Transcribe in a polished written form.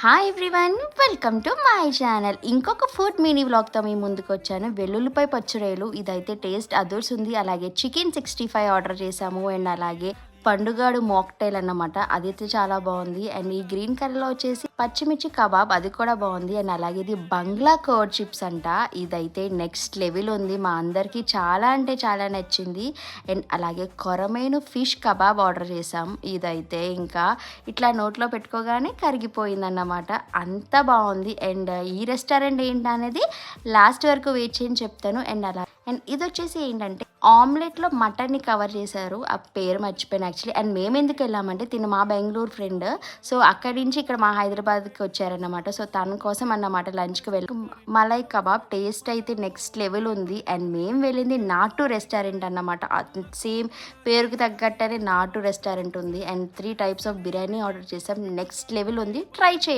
Hi everyone, welcome to my channel. ఇంకొక food mini వ్లాగ్తో మీ ముందుకు వచ్చాను. వెల్లుల్లిపై పచ్చిరొయ్యలు, ఇదైతే టేస్ట్ అదర్స్ ఉంది. అలాగే చికెన్ 65 ఆర్డర్ చేసాము. అండ్ అలాగే పండుగాడు మాక్టైల్ అన్నమాట, అదైతే చాలా బాగుంది. అండ్ ఈ గ్రీన్ కలర్లో వచ్చేసి పచ్చిమిర్చి కబాబ్, అది కూడా బాగుంది. అండ్ అలాగే ఇది బంగ్లా కర్డ్ చిప్స్ అంట, ఇదైతే నెక్స్ట్ లెవెల్ ఉంది. మా అందరికీ చాలా అంటే చాలా నచ్చింది. అండ్ అలాగే కొరమేను ఫిష్ కబాబ్ ఆర్డర్ చేసాం. ఇదైతే ఇంకా ఇట్లా నోట్లో పెట్టుకోగానే కరిగిపోయింది అన్నమాట, అంత బాగుంది. అండ్ ఈ రెస్టారెంట్ ఏంటనేది లాస్ట్ వరకు వెయిట్ చేయని చెప్తాను. అండ్ ఇది వచ్చేసి ఏంటంటే ఆమ్లెట్లో మటన్ని కవర్ చేశారు, ఆ పేరు మర్చిపోయాను యాక్చువల్లీ. అండ్ మేము ఎందుకు వెళ్ళామంటే తిను మా బెంగళూరు ఫ్రెండ్, సో అక్కడి నుంచి ఇక్కడ మా హైదరాబాద్కి వచ్చారన్నమాట. సో తన కోసం అన్నమాట లంచ్కి వెళ్ళి మలై కబాబ్ టేస్ట్ అయితే నెక్స్ట్ లెవెల్ ఉంది. అండ్ మేము వెళ్ళింది నాటు రెస్టారెంట్ అన్నమాట, సేమ్ పేరుకి తగ్గట్టనే నాటు రెస్టారెంట్ ఉంది. And 3 types of biryani order చేసాం, నెక్స్ట్ లెవెల్ ఉంది, ట్రై చేయండి.